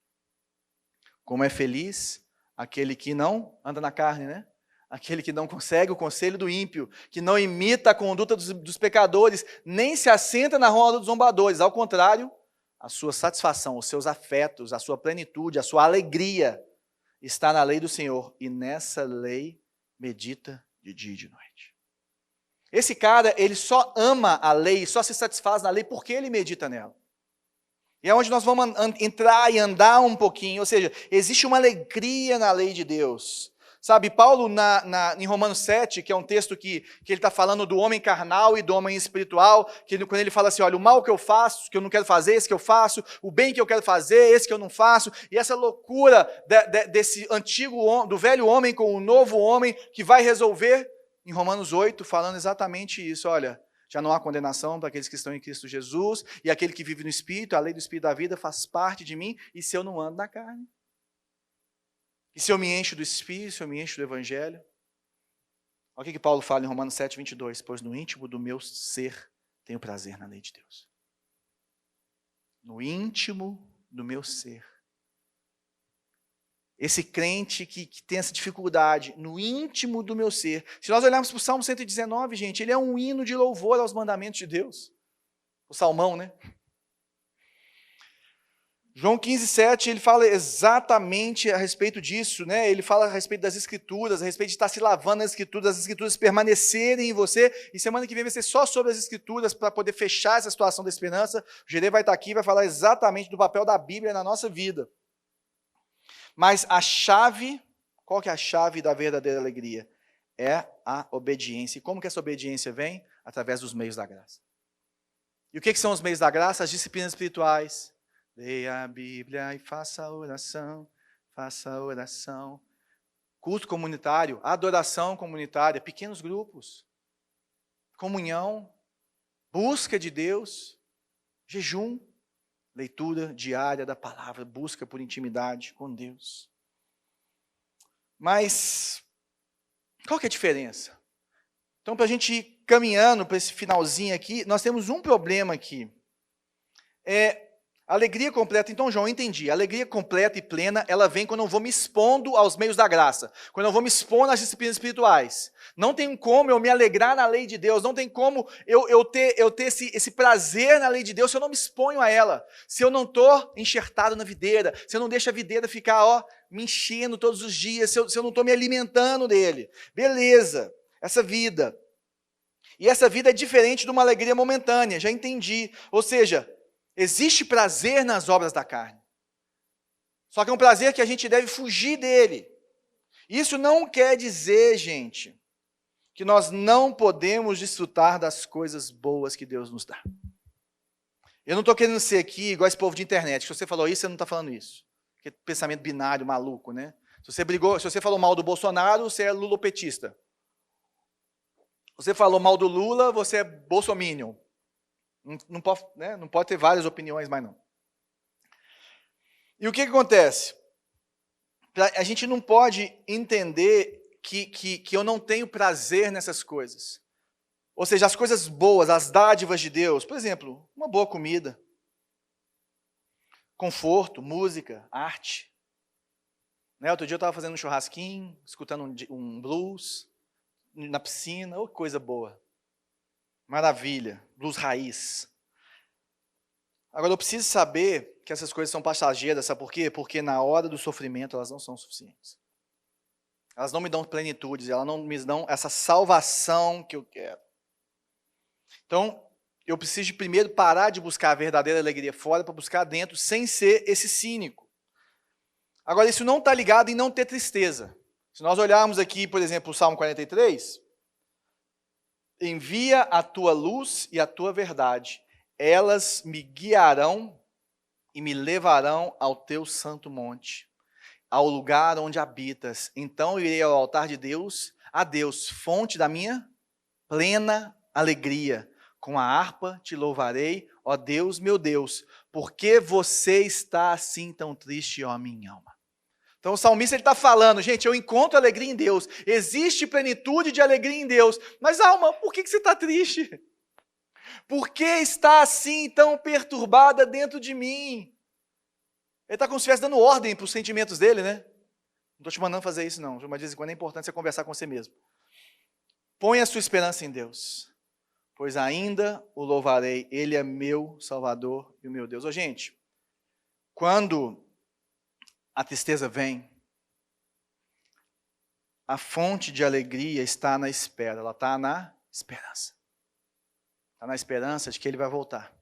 Como é feliz aquele que não anda na carne, né? Aquele que não consegue o conselho do ímpio, que não imita a conduta dos pecadores, nem se assenta na roda dos zombadores. Ao contrário, a sua satisfação, os seus afetos, a sua plenitude, a sua alegria está na lei do Senhor. E nessa lei medita de dia e de noite. Esse cara, ele só ama a lei, só se satisfaz na lei porque ele medita nela. E é onde nós vamos entrar e andar um pouquinho. Ou seja, existe uma alegria na lei de Deus. Sabe, Paulo, em Romanos 7, que é um texto que ele está falando do homem carnal e do homem espiritual, quando ele fala assim, olha, o mal que eu faço, que eu não quero fazer, esse que eu faço, o bem que eu quero fazer, esse que eu não faço, e essa loucura desse antigo, do velho homem com o novo homem, que vai resolver, em Romanos 8, falando exatamente isso, olha, já não há condenação para aqueles que estão em Cristo Jesus, e aquele que vive no Espírito, a lei do Espírito da vida faz parte de mim, e se eu não ando na carne? E se eu me encho do Espírito, se eu me encho do Evangelho? Olha o que Paulo fala em Romanos 7, 22. Pois no íntimo do meu ser tenho prazer na lei de Deus. No íntimo do meu ser. Esse crente que tem essa dificuldade, no íntimo do meu ser. Se nós olharmos para o Salmo 119, gente, ele é um hino de louvor aos mandamentos de Deus. O salmão, né? João 15, 7, ele fala exatamente a respeito disso, né? Ele fala a respeito das Escrituras, a respeito de estar se lavando nas Escrituras, as Escrituras permanecerem em você, e semana que vem vai ser só sobre as Escrituras, para poder fechar essa situação da esperança. O Gerê vai estar aqui e vai falar exatamente do papel da Bíblia na nossa vida. Mas a chave, qual que é a chave da verdadeira alegria? É a obediência. E como que essa obediência vem? Através dos meios da graça. E o que são os meios da graça? As disciplinas espirituais. Leia a Bíblia e faça a oração, faça a oração. Culto comunitário, adoração comunitária, pequenos grupos, comunhão, busca de Deus, jejum, leitura diária da palavra, busca por intimidade com Deus. Mas, qual que é a diferença? Então, para a gente caminhando para esse finalzinho aqui, nós temos um problema aqui. Alegria completa. Então, João, eu entendi. Alegria completa e plena, ela vem quando eu vou me expondo aos meios da graça. Quando eu vou me expondo às disciplinas espirituais. Não tem como eu me alegrar na lei de Deus. Não tem como eu ter esse prazer na lei de Deus se eu não me exponho a ela. Se eu não estou enxertado na videira. Se eu não deixo a videira ficar me enchendo todos os dias. Se eu não estou me alimentando dele. Beleza. Essa vida. E essa vida é diferente de uma alegria momentânea. Já entendi. Ou seja, existe prazer nas obras da carne. Só que é um prazer que a gente deve fugir dele. Isso não quer dizer, gente, que nós não podemos desfrutar das coisas boas que Deus nos dá. Eu não estou querendo ser aqui igual esse povo de internet. Se você falou isso, você não está falando isso. Que pensamento binário, maluco, né? Se você falou mal do Bolsonaro, você é lulopetista. Você falou mal do Lula, você é bolsominion. Não pode, né? Não pode ter várias opiniões, mais não. E o que acontece? A gente não pode entender que eu não tenho prazer nessas coisas. Ou seja, as coisas boas, as dádivas de Deus. Por exemplo, uma boa comida. Conforto, música, arte. Né? Outro dia eu estava fazendo um churrasquinho, escutando um blues, na piscina, coisa boa. Maravilha, blues raiz. Agora eu preciso saber que essas coisas são passageiras, sabe por quê? Porque na hora do sofrimento elas não são suficientes. Elas não me dão plenitude, elas não me dão essa salvação que eu quero. Então, eu preciso primeiro parar de buscar a verdadeira alegria fora para buscar dentro, sem ser esse cínico. Agora, isso não está ligado em não ter tristeza. Se nós olharmos aqui, por exemplo, o Salmo 43... Envia a tua luz e a tua verdade. Elas me guiarão e me levarão ao teu santo monte, ao lugar onde habitas. Então eu irei ao altar de Deus, a Deus, fonte da minha plena alegria. Com a harpa te louvarei, ó Deus, meu Deus, porque você está assim tão triste, ó minha alma. Então o salmista está falando, gente, eu encontro alegria em Deus, existe plenitude de alegria em Deus, mas alma, por que você está triste? Por que está assim tão perturbada dentro de mim? Ele está como se estivesse dando ordem para os sentimentos dele, né? Não estou te mandando fazer isso não, mas de vez em quando é importante você conversar com você mesmo. Põe a sua esperança em Deus, pois ainda o louvarei, Ele é meu Salvador e o meu Deus. Gente, quando a tristeza vem, a fonte de alegria está na espera, ela está na esperança. Está na esperança de que Ele vai voltar.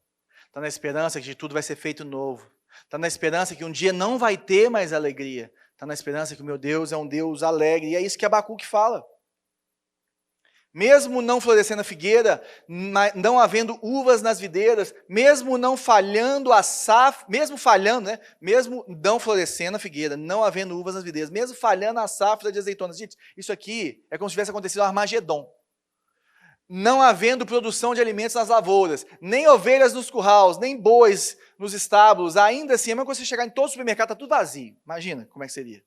Está na esperança de que tudo vai ser feito novo. Está na esperança que um dia não vai ter mais alegria. Está na esperança que o meu Deus é um Deus alegre. E é isso que Abacuque fala. Mesmo não florescendo a figueira, não havendo uvas nas videiras, mesmo não falhando a safra, mesmo falhando, né? Mesmo não florescendo a figueira, não havendo uvas nas videiras, mesmo falhando a safra de azeitonas. Gente, isso aqui é como se tivesse acontecido um Armagedon. Não havendo produção de alimentos nas lavouras, nem ovelhas nos currais, nem bois nos estábulos, ainda assim, é mesmo quando você chegar em todo supermercado, está tudo vazio. Imagina como é que seria.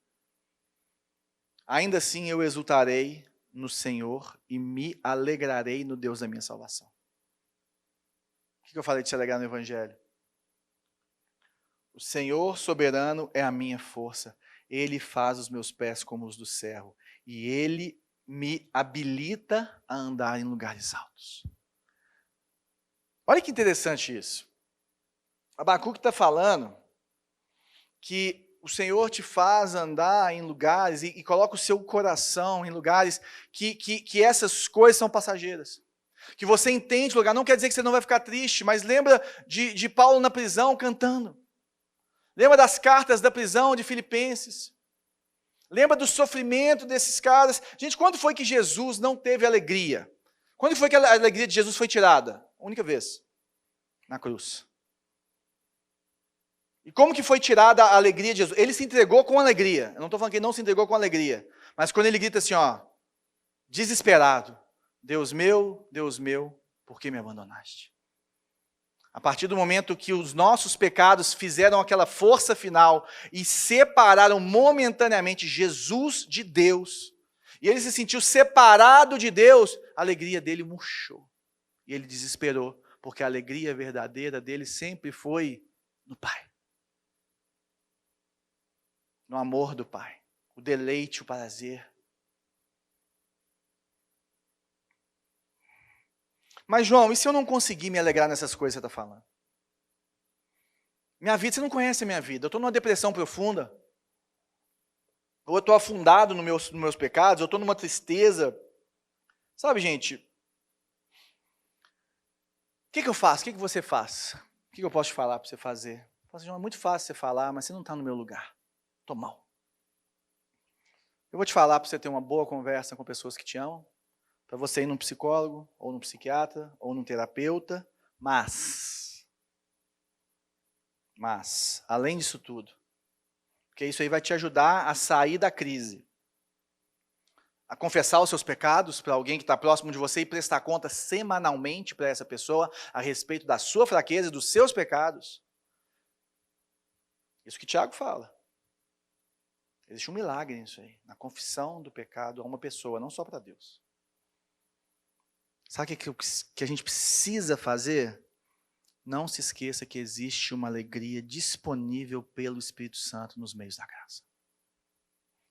Ainda assim eu exultarei no Senhor e me alegrarei no Deus da minha salvação. O que eu falei de se alegrar no Evangelho? O Senhor soberano é a minha força. Ele faz os meus pés como os do servo. E Ele me habilita a andar em lugares altos. Olha que interessante isso. Abacuque está falando que o Senhor te faz andar em lugares e coloca o seu coração em lugares que essas coisas são passageiras. Que você entende o lugar, não quer dizer que você não vai ficar triste, mas lembra de Paulo na prisão cantando. Lembra das cartas da prisão de Filipenses. Lembra do sofrimento desses caras. Gente, quando foi que Jesus não teve alegria? Quando foi que a alegria de Jesus foi tirada? A única vez. Na cruz. E como que foi tirada a alegria de Jesus? Ele se entregou com alegria. Eu não estou falando que ele não se entregou com alegria. Mas quando ele grita assim, desesperado. Deus meu, por que me abandonaste? A partir do momento que os nossos pecados fizeram aquela força final e separaram momentaneamente Jesus de Deus, e ele se sentiu separado de Deus, a alegria dele murchou. E ele desesperou, porque a alegria verdadeira dele sempre foi no Pai. No amor do Pai. O deleite, o prazer. Mas, João, e se eu não conseguir me alegrar nessas coisas que você está falando? Minha vida, você não conhece a minha vida. Eu estou numa depressão profunda. Ou eu estou afundado nos meus pecados, eu estou numa tristeza. Sabe, gente? O que eu faço? O que você faz? O que eu posso te falar para você fazer? Eu falo assim, João, é muito fácil você falar, mas você não está no meu lugar. Estou mal. Eu vou te falar para você ter uma boa conversa com pessoas que te amam, para você ir num psicólogo, ou num psiquiatra, ou num terapeuta, mas, além disso tudo, porque isso aí vai te ajudar a sair da crise, a confessar os seus pecados para alguém que está próximo de você e prestar conta semanalmente para essa pessoa a respeito da sua fraqueza e dos seus pecados. Isso que Tiago fala. Existe um milagre nisso aí, na confissão do pecado a uma pessoa, não só para Deus. Sabe o que a gente precisa fazer? Não se esqueça que existe uma alegria disponível pelo Espírito Santo nos meios da graça.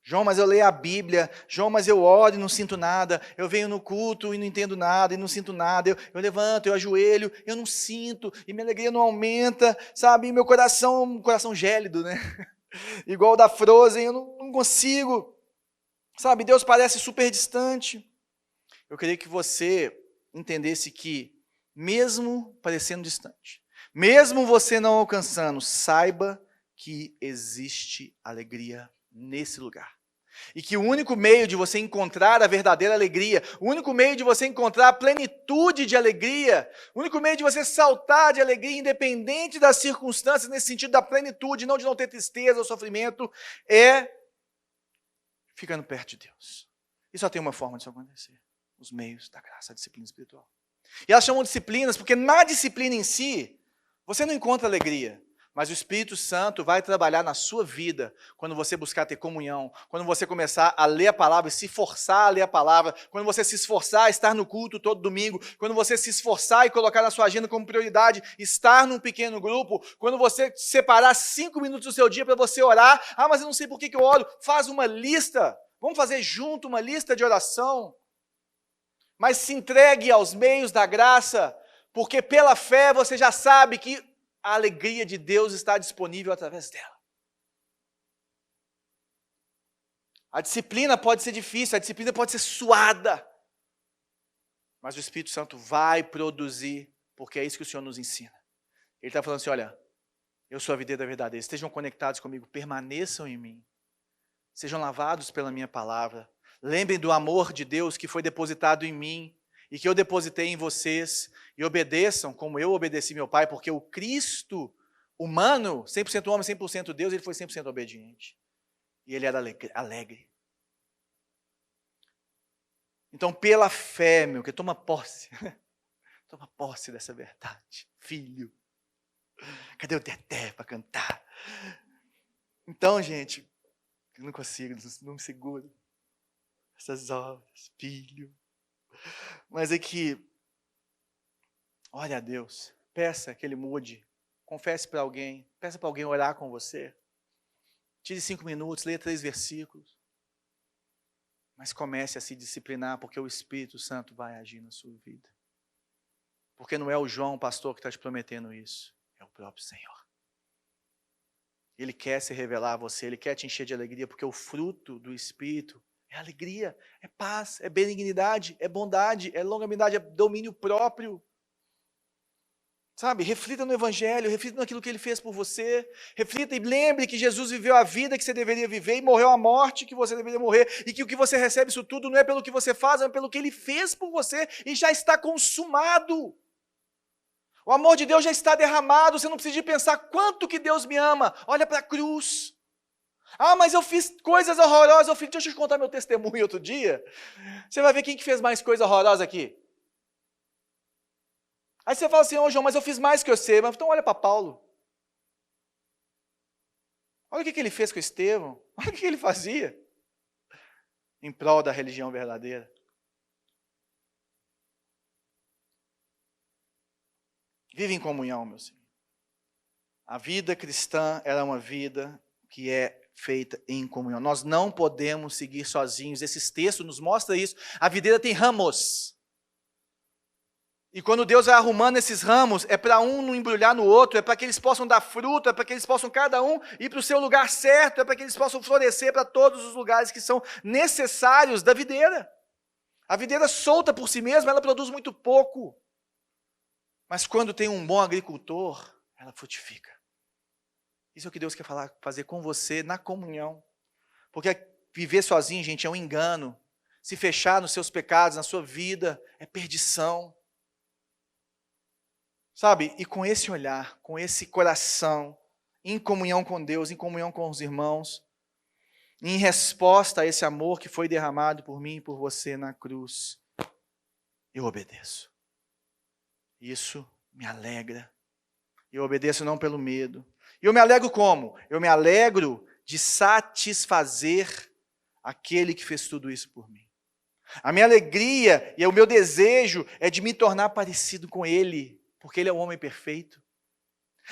João, mas eu leio a Bíblia. João, mas eu oro e não sinto nada. Eu venho no culto e não entendo nada e não sinto nada. Eu levanto, eu ajoelho, eu não sinto. E minha alegria não aumenta, sabe? E meu coração, um coração gélido, né? Igual o da Frozen, eu não consigo. Sabe, Deus parece super distante. Eu queria que você entendesse que, mesmo parecendo distante, mesmo você não alcançando, saiba que existe alegria nesse lugar. E que o único meio de você encontrar a verdadeira alegria, o único meio de você encontrar a plenitude de alegria, o único meio de você saltar de alegria, independente das circunstâncias, nesse sentido da plenitude, não de não ter tristeza ou sofrimento, é ficando perto de Deus. E só tem uma forma disso acontecer: os meios da graça, a disciplina espiritual. E elas chamam disciplinas porque na disciplina em si, você não encontra alegria. Mas o Espírito Santo vai trabalhar na sua vida quando você buscar ter comunhão, quando você começar a ler a palavra e se forçar a ler a palavra, quando você se esforçar a estar no culto todo domingo, quando você se esforçar e colocar na sua agenda como prioridade estar num pequeno grupo, quando você separar 5 minutos do seu dia para você orar. Ah, mas eu não sei por que eu oro. Faz uma lista. Vamos fazer junto uma lista de oração. Mas se entregue aos meios da graça, porque pela fé você já sabe que a alegria de Deus está disponível através dela. A disciplina pode ser difícil, a disciplina pode ser suada, mas o Espírito Santo vai produzir, porque é isso que o Senhor nos ensina. Ele está falando assim, olha, eu sou a videira verdadeira, estejam conectados comigo, permaneçam em mim, sejam lavados pela minha palavra, lembrem do amor de Deus que foi depositado em mim, e que eu depositei em vocês, e obedeçam como eu obedeci meu Pai, porque o Cristo humano, 100% homem, 100% Deus, ele foi 100% obediente. E ele era alegre. Então, pela fé, meu, que toma posse. Toma posse dessa verdade. Filho. Cadê o Teté para cantar? Então, gente, eu não consigo, não me seguro. Essas obras, filho. Mas é que, olha a Deus, peça que Ele mude, confesse para alguém, peça para alguém orar com você, tire 5 minutos, leia 3 versículos, mas comece a se disciplinar, porque o Espírito Santo vai agir na sua vida, porque não é o João, pastor, que está te prometendo isso, é o próprio Senhor. Ele quer se revelar a você, Ele quer te encher de alegria, porque o fruto do Espírito é alegria, é paz, é benignidade, é bondade, é longanimidade, é domínio próprio. Sabe, reflita no Evangelho, reflita naquilo que Ele fez por você, reflita e lembre que Jesus viveu a vida que você deveria viver e morreu a morte que você deveria morrer, e que o que você recebe isso tudo não é pelo que você faz, mas pelo que Ele fez por você e já está consumado. O amor de Deus já está derramado, você não precisa de pensar quanto que Deus me ama, olha para a cruz. Ah, mas eu fiz coisas horrorosas, deixa eu te contar meu testemunho outro dia. Você vai ver quem que fez mais coisa horrorosa aqui. Aí você fala assim, ô João, mas eu fiz mais que você. Mas então olha para Paulo. Olha o que ele fez com Estevão. Olha o que ele fazia em prol da religião verdadeira. Vive em comunhão, meu Senhor. A vida cristã é uma vida que é feita em comunhão. Nós não podemos seguir sozinhos. Esses textos nos mostram isso. A videira tem ramos. E quando Deus vai arrumando esses ramos, é para um não embrulhar no outro, é para que eles possam dar fruto, é para que eles possam cada um ir para o seu lugar certo, é para que eles possam florescer para todos os lugares que são necessários da videira. A videira solta por si mesma, ela produz muito pouco. Mas quando tem um bom agricultor, ela frutifica. Isso é o que Deus quer fazer com você na comunhão. Porque viver sozinho, gente, é um engano. Se fechar nos seus pecados, na sua vida, é perdição. Sabe? E com esse olhar, com esse coração, em comunhão com Deus, em comunhão com os irmãos, em resposta a esse amor que foi derramado por mim e por você na cruz, eu obedeço. Isso me alegra. Eu obedeço não pelo medo. E eu me alegro como? Eu me alegro de satisfazer aquele que fez tudo isso por mim. A minha alegria e o meu desejo é de me tornar parecido com Ele, porque Ele é o homem perfeito.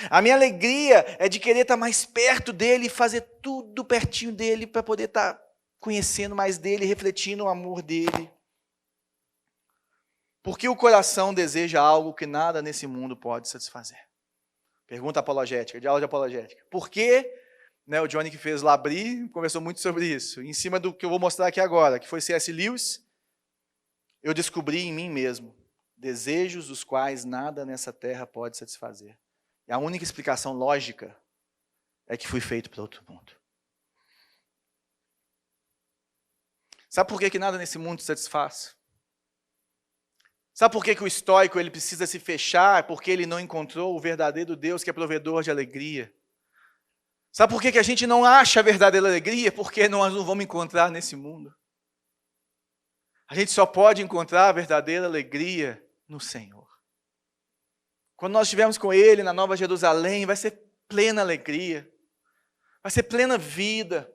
A minha alegria é de querer estar mais perto dEle e fazer tudo pertinho dEle para poder estar conhecendo mais dEle, refletindo o amor dEle. Porque o coração deseja algo que nada nesse mundo pode satisfazer. Pergunta apologética, de aula de apologética. Por que, o Johnny que fez Labri conversou muito sobre isso. Em cima do que eu vou mostrar aqui agora, que foi C.S. Lewis, eu descobri em mim mesmo desejos os quais nada nessa terra pode satisfazer. E a única explicação lógica é que fui feito para outro mundo. Sabe por que nada nesse mundo satisfaz? Sabe por que o estoico ele precisa se fechar? Porque ele não encontrou o verdadeiro Deus que é provedor de alegria. Sabe por que a gente não acha a verdadeira alegria? Porque nós não vamos encontrar nesse mundo. A gente só pode encontrar a verdadeira alegria no Senhor. Quando nós estivermos com Ele na Nova Jerusalém, vai ser plena alegria. Vai ser plena vida.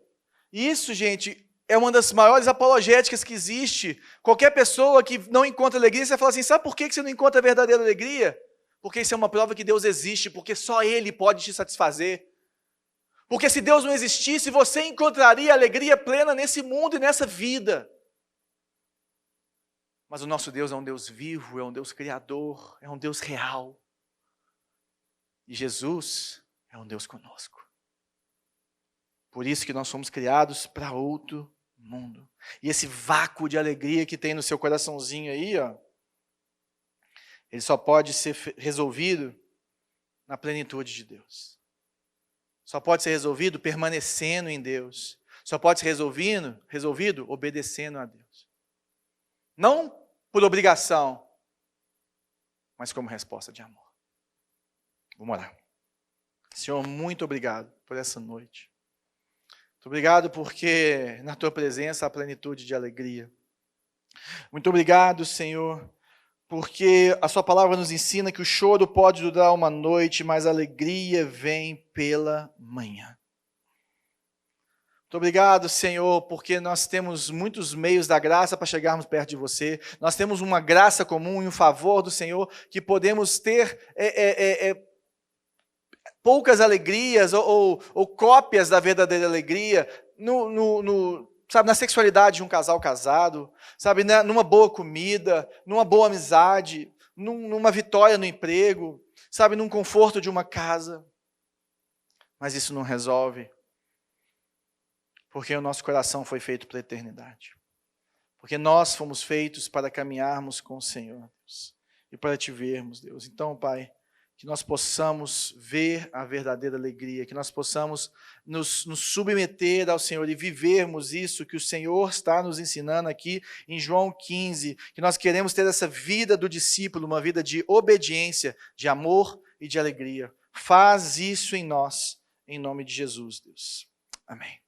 E isso, gente, é uma das maiores apologéticas que existe. Qualquer pessoa que não encontra alegria, você fala assim, sabe por que você não encontra a verdadeira alegria? Porque isso é uma prova que Deus existe, porque só Ele pode te satisfazer. Porque se Deus não existisse, você encontraria alegria plena nesse mundo e nessa vida. Mas o nosso Deus é um Deus vivo, é um Deus criador, é um Deus real. E Jesus é um Deus conosco. Por isso que nós somos criados para outro mundo. E esse vácuo de alegria que tem no seu coraçãozinho aí, ele só pode ser resolvido na plenitude de Deus. Só pode ser resolvido permanecendo em Deus. Só pode ser resolvido obedecendo a Deus. Não por obrigação, mas como resposta de amor. Vamos orar. Senhor, muito obrigado por essa noite. Muito obrigado porque na Tua presença há plenitude de alegria. Muito obrigado, Senhor, porque a Sua palavra nos ensina que o choro pode durar uma noite, mas a alegria vem pela manhã. Muito obrigado, Senhor, porque nós temos muitos meios da graça para chegarmos perto de você. Nós temos uma graça comum e um favor do Senhor que podemos ter poucas alegrias ou cópias da verdadeira alegria sabe, na sexualidade de um casal casado, sabe, numa boa comida, numa boa amizade, numa vitória no emprego, sabe, num conforto de uma casa. Mas isso não resolve. Porque o nosso coração foi feito para a eternidade. Porque nós fomos feitos para caminharmos com o Senhor, Deus, e para te vermos, Deus. Então, Pai, que nós possamos ver a verdadeira alegria, que nós possamos nos submeter ao Senhor e vivermos isso que o Senhor está nos ensinando aqui em João 15, que nós queremos ter essa vida do discípulo, uma vida de obediência, de amor e de alegria. Faz isso em nós, em nome de Jesus, Deus. Amém.